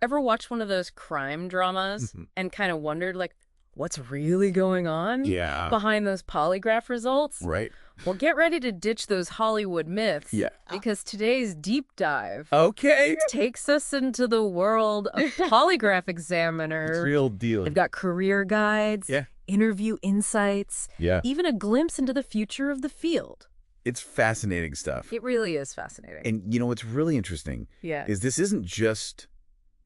Ever watched one of those crime dramas and kind of wondered, like, what's really going on Yeah. behind those polygraph results? Right. Well, get ready to ditch those Hollywood myths. Yeah. Because today's deep dive Okay. takes us into the world of polygraph It's examiners. real deal. They've got career guides, Yeah. interview insights, Yeah. even a glimpse into the future of the field. It's fascinating stuff. It really is fascinating. And you know what's really interesting Yeah. is this isn't just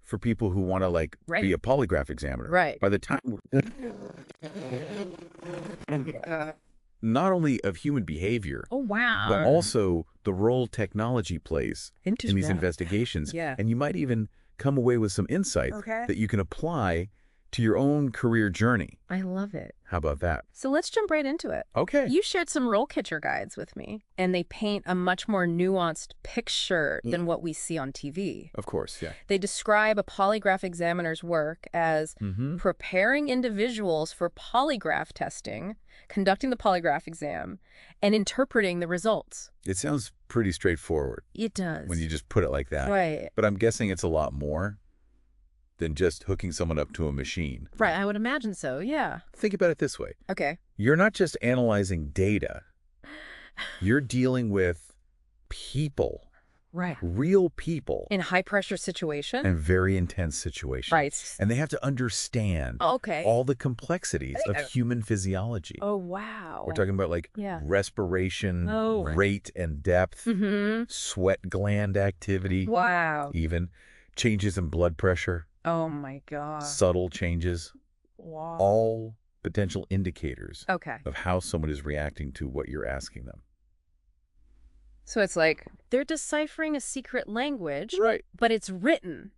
for people who want to like Right. be a polygraph examiner. Right. By the time not only of human behavior, Oh, wow. but also the role technology plays in these Interesting. investigations. Yeah. And you might even come away with some insights Okay. that you can apply to your own career journey. I love it. How about that? So let's jump right into it. Okay. You shared some RoleCatcher guides with me, and they paint a much more nuanced picture than what we see on TV. Of course, yeah. They describe a polygraph examiner's work as preparing individuals for polygraph testing, conducting the polygraph exam, and interpreting the results. It sounds pretty straightforward It does. when you just put it like that. Right. But I'm guessing it's a lot more than just hooking someone up to a machine. Right, I would imagine so, yeah. Think about it this way. Okay. You're not just analyzing data. You're dealing with people, Right. real people, In high-pressure situation? and very intense situations. Right. And they have to understand Okay. all the complexities of human physiology. Oh, wow. We're talking about like Yeah. respiration, Oh. rate and depth, sweat gland activity, Wow. even changes in blood pressure, Oh, my God. subtle changes, Wow. all potential indicators Okay. of how someone is reacting to what you're asking them. So it's like they're deciphering a secret language, Right. but it's written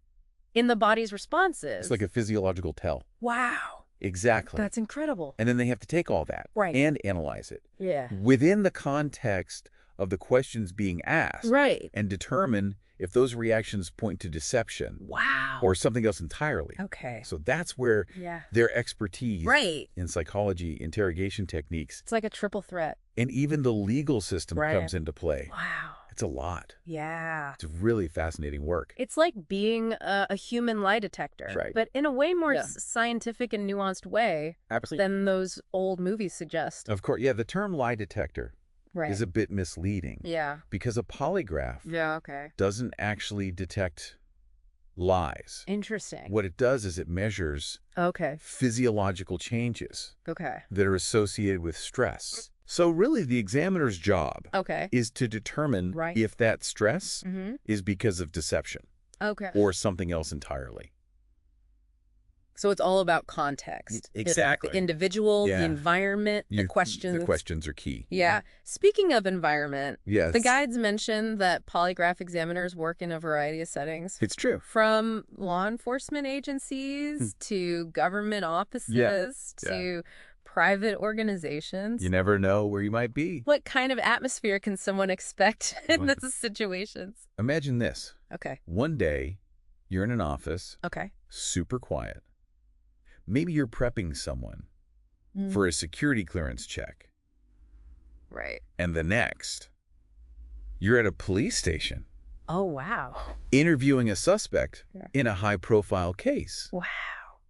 in the body's responses. It's like a physiological tell. Wow. Exactly. That's incredible. And then they have to take all that Right. and analyze it Yeah. within the context of the questions being asked Right. and determine if those reactions point to deception Wow. or something else entirely. Okay. So that's where Yeah. their expertise Right. in psychology, interrogation techniques, It's like a triple threat. and even the legal system Right. comes into play. Wow. It's a lot. Yeah. It's really fascinating work. It's like being a human lie detector, That's right. but in a way more Yeah. scientific and nuanced way Absolutely. than those old movies suggest. Of course, yeah, the term lie detector Right. is a bit misleading Yeah. because a polygraph Yeah, okay. doesn't actually detect lies. Interesting. What it does is it measures Okay. physiological changes Okay. that are associated with stress. So really the examiner's job Okay. is to determine Right. if that stress Mm-hmm. is because of deception Okay. or something else entirely. So it's all about context. Exactly. The individual, Yeah. the environment, the questions. The questions are key. Yeah. Speaking of environment, Yes. the guides mention that polygraph examiners work in a variety of settings. It's true. From law enforcement agencies to government offices to private organizations. You never know where you might be. What kind of atmosphere can someone expect in those situations? Imagine this. Okay. One day, you're in an office, Okay. super quiet. Maybe you're prepping someone for a security clearance check. Right. And the next, you're at a police station Oh, wow. interviewing a suspect Yeah. in a high-profile case. Wow.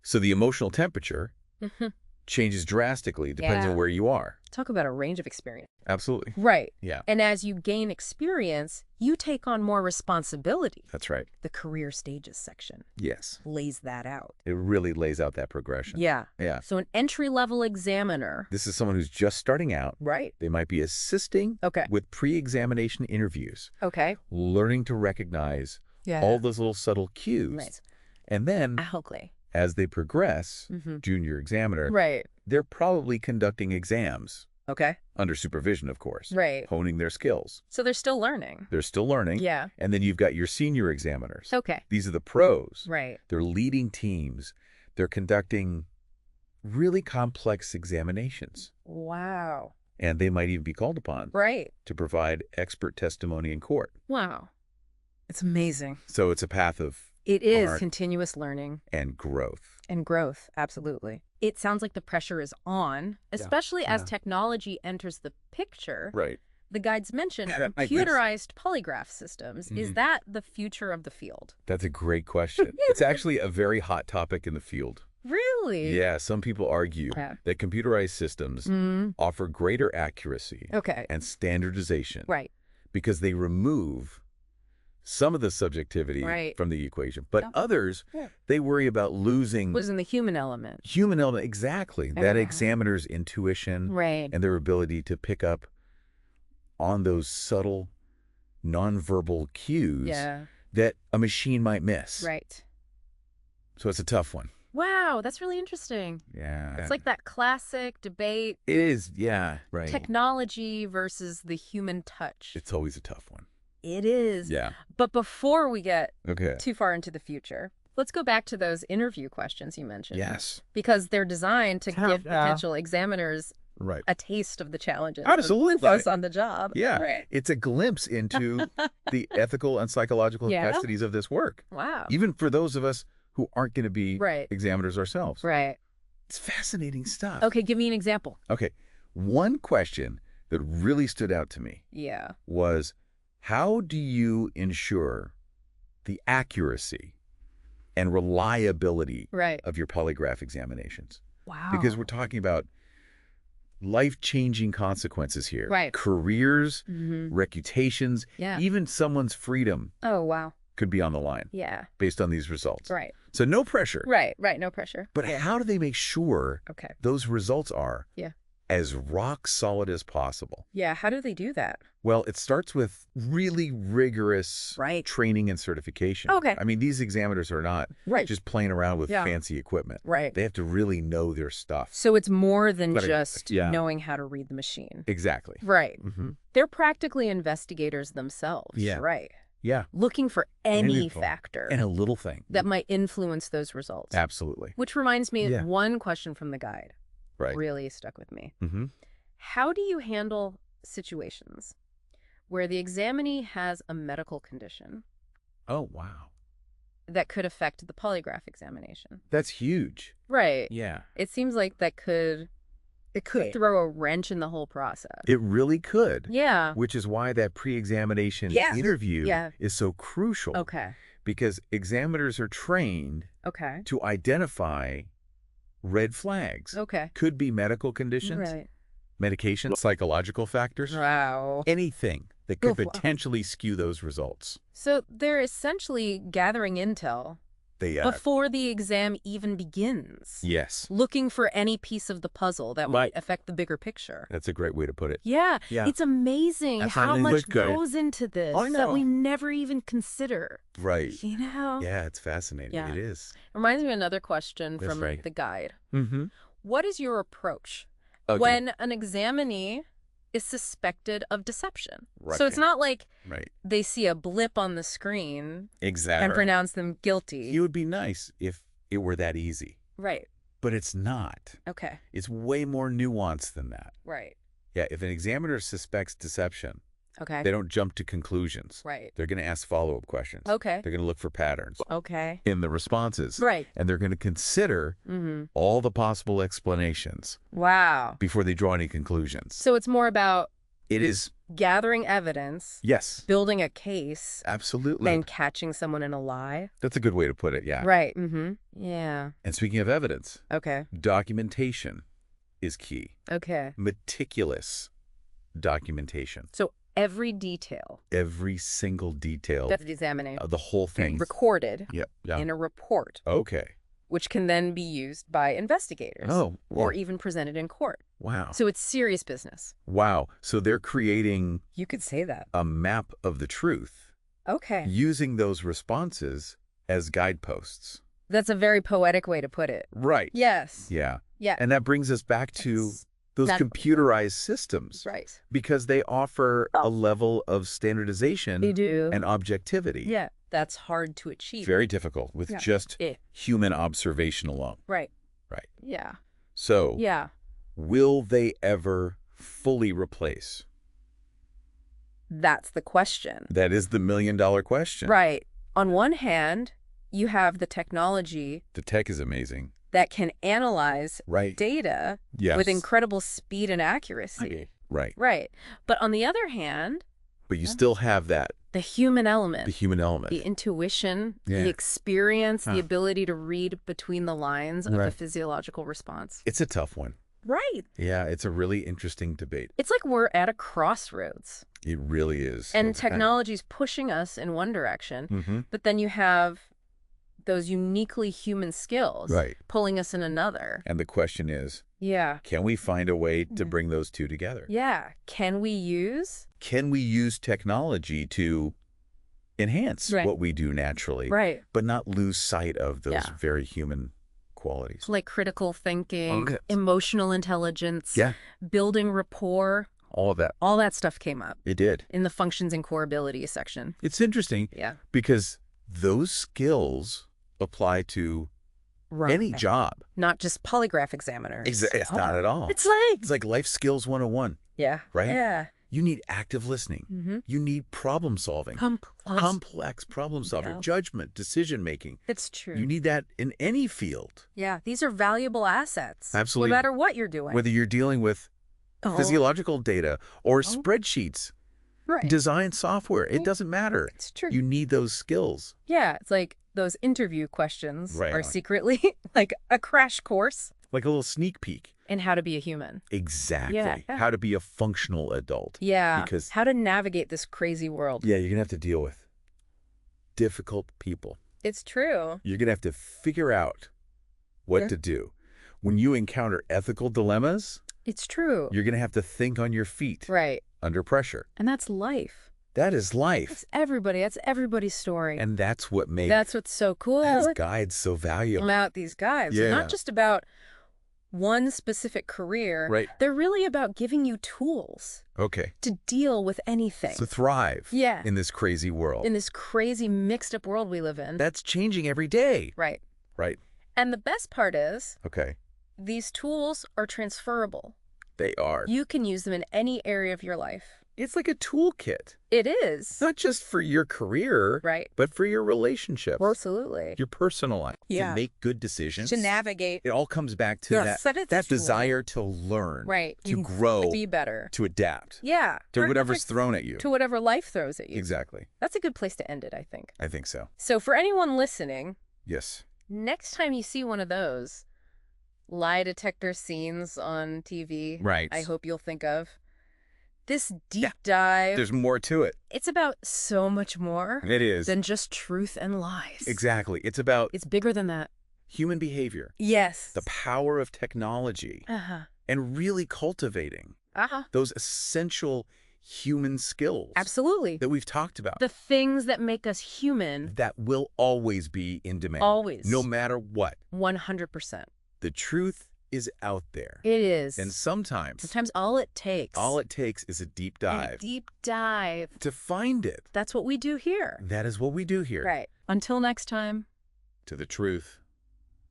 So the emotional temperature Mhm. changes drastically depending Yeah. on where you are. Talk about a range of experience. Absolutely. Right. Yeah, And as you gain experience, you take on more responsibility. that's right. The career stages section Yes. lays that out. It really lays out that progression. Yeah. Yeah. So an entry-level examiner. This is someone who's just starting out. Right. They might be assisting Okay. with pre-examination interviews, Okay. learning to recognize Yeah. all those little subtle cues. Right. And then, Okay. as they progress, Mhm. junior examiner, Right. they're probably conducting exams, Okay. under supervision, of course, Right. honing their skills. So they're still learning. They're still learning. Yeah. And then you've got your senior examiners. Okay. These are the pros. Right. They're leading teams. They're conducting really complex examinations. Wow. And they might even be called upon Right. to provide expert testimony in court. Wow. It's amazing. So it's a path of It is Art. continuous learning and growth. and growth. Absolutely. It sounds like the pressure is on, especially as Yeah. technology enters the picture. Right. the guides mention That might computerized polygraph systems. Is Mhm. that the future of the field? That's a great question. It's actually a very hot topic in the field. Really? Yeah, some people argue Yeah. that computerized systems offer greater accuracy Okay. and standardization Right. because they remove some of the subjectivity Right. from the equation. But Yeah. others, Yeah. they worry about losing Was in the human element. human element. Exactly. That Yeah. examiner's intuition Right. and their ability to pick up on those subtle nonverbal cues Yeah. that a machine might miss. Right. So it's a tough one. Wow, that's really interesting. Yeah. It's like that classic debate, It is, yeah. Right. technology versus the human touch. It's always a tough one. It is. Yeah. But before we get Okay. too far into the future, let's go back to those interview questions you mentioned. Yes. Because they're designed to give potential examiners Right. a taste of the challenges. Absolutely. Of us on the job. Yeah. Right. It's a glimpse into the ethical and psychological Yeah. capacities of this work. Wow. Even for those of us who aren't going to be Right. examiners ourselves. Right. It's fascinating stuff. Okay, give me an example. Okay. One question that really stood out to me Yeah. was, how do you ensure the accuracy and reliability Right. of your polygraph examinations? Wow. Because we're talking about life-changing consequences here. Right. Careers, Mm-hmm. reputations, Yeah. even someone's freedom Oh, wow. could be on the line Yeah. based on these results. Right. So no pressure. Right. Right. No pressure. But how do they make sure Okay. those results are Yeah. as rock solid as possible? Yeah. How do they do that? Well, it starts with really rigorous Right. training and certification. Okay. I mean, these examiners are not Right. just playing around with Yeah. fancy equipment. Right. They have to really know their stuff. So it's more than But just yeah. knowing how to read the machine. Exactly. Right. Mm-hmm. They're practically investigators themselves. Yeah. Right. Yeah. Looking for any Meaningful. factor And a little thing. that might influence those results. Absolutely. Which reminds me, Yeah. one question from the guide Right. really stuck with me. Mm-hmm. How do you handle situations where the examinee has a medical condition Oh, wow. that could affect the polygraph examination? That's huge. Right. Yeah. It seems like that could throw a wrench in the whole process. It really could. Yeah. Which is why that pre-examination Yes. interview Yeah. is so crucial. Okay. Because examiners are trained Okay. to identify red flags. Okay. Could be medical conditions, Right. medication, psychological factors, Wow. anything that could Oof, wow. potentially skew those results. So they're essentially gathering intel They before the exam even begins. yes. Looking for any piece of the puzzle that Right. might affect the bigger picture. That's a great way to put it. Yeah. Yeah. It's amazing That's how finally much good. goes into this I that know. we never even consider. Right. You know? Yeah, it's fascinating. Yeah. It is. Reminds me of another question That's from right. the guide. Mm-hmm. What is your approach when an examinee is suspected of deception? Right. So it's not like Right. they see a blip on the screen Exactly. and pronounce them guilty. It would be nice if it were that easy, Right. but it's not. Okay. It's way more nuanced than that. Right. Yeah, if an examiner suspects deception, Okay. they don't jump to conclusions. Right. They're going to ask follow-up questions. Okay. They're going to look for patterns Okay. in the responses. Right. And they're going to consider Mm-hmm. all the possible explanations Wow. before they draw any conclusions. So it's more about It is, gathering evidence, yes, building a case, absolutely. and catching someone in a lie. That's a good way to put it, yeah. Right. Mm-hmm. Yeah. And speaking of evidence, Okay. documentation is key. Okay. Meticulous documentation. So every detail Every single detail of the examination of the whole thing. recorded Yep. Yeah. in a report, Okay. which can then be used by investigators Oh, or yeah. even presented in court. Wow. So it's serious business. Wow. So they're creating You could say that. a map of the truth Okay. using those responses as guideposts. That's a very poetic way to put it. Right. Yes. Yeah. Yeah. And that brings us back to That's those not- computerized systems Right. because they offer a level of standardization They do. and objectivity. Yeah. That's hard to achieve. Very difficult with Yeah. just Eh. human observation alone. Right. Right. Yeah. So Yeah. will they ever fully replace? That's the question. That is the million-dollar question. Right. On one hand, you have the technology The tech is amazing. that can analyze Right. data Yes. with incredible speed and accuracy. Okay. Right. Right. But on the other hand, But you still have that, the human element, the human element. the intuition, Yeah. the experience, Huh. the ability to read between the lines of the Right. physiological response. It's a tough one. Right. Yeah, it's a really interesting debate. It's like we're at a crossroads. It really is. And technology's pushing us in one direction, Mm-hmm. but then you have those uniquely human skills Right. pulling us in another. And the question is, Yeah. can we find a way to bring those two together? Yeah. Can we use? Can we use technology to enhance Right. what we do naturally, Right. but not lose sight of those Yeah. very human qualities? Like critical thinking, Okay. emotional intelligence, Yeah, building rapport. all of that. All that stuff came up It did. in the functions and core abilities section. It's interesting Yeah. because those skills apply to Right. any job. Not just polygraph examiners. It's not at all. It's like, It's like life skills 101, yeah. right? Yeah. You need active listening. Mm-hmm. You need problem solving, complex problem solving, Yeah. judgment, decision making. It's true. You need that in any field, Yeah. These are valuable assets. Absolutely. No matter what you're doing. whether you're dealing with Oh. physiological data or spreadsheets, Right. design software. It doesn't matter. It's true. You need those skills. Yeah. It's like those interview questions Right. are secretly like a crash course Like a little sneak peek. in how to be a human. Exactly. Yeah. How to be a functional adult. Yeah. Because, how to navigate this crazy world. yeah, you're going to have to deal with difficult people. It's true. You're going to have to figure out what Yeah. to do. When you encounter ethical dilemmas, It's true. you're going to have to think on your feet Right. under pressure. And that's life. That is life. That's everybody. That's everybody's story. And that's what makes That's what's so cool these guides so valuable. about these guides. They're Yeah. not just about one specific career. Right. They're really about giving you tools Okay. to deal with anything. To thrive Yeah. in this crazy world. In this crazy mixed up world we live in. That's changing every day. Right. Right. And the best part is Okay. these tools are transferable. They are. You can use them in any area of your life. It's like a toolkit. It is. Not just for your career, Right. but for your relationships, Absolutely. your personal life. Yeah. To make good decisions. To navigate. It all comes back to Yes, that is that true. desire to learn, Right. to You grow, Be better. to adapt, Yeah. to Or whatever's thrown at you. to whatever life throws at you. Exactly. That's a good place to end it, I think. I think so. So for anyone listening, Yes. next time you see one of those lie detector scenes on TV, Right. I hope you'll think of this deep dive. There's more to it. It's about so much more It is. than just truth and lies. Exactly. It's about It's bigger than that. human behavior, Yes. the power of technology, Uh-huh. and really cultivating Uh-huh. those essential human skills Absolutely. that we've talked about The things that make us human, that will always be in demand. always. No matter what. 100%. The truth is out there. It is. And sometimes all it takes. all it takes is a deep dive A deep dive. to find it. That's what we do here. That is what we do here. Right. Until next time, To the truth.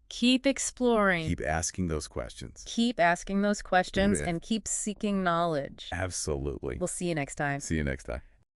keep exploring. Keep asking those questions. Keep asking those questions Yeah. and keep seeking knowledge. Absolutely. We'll see you next time. See you next time.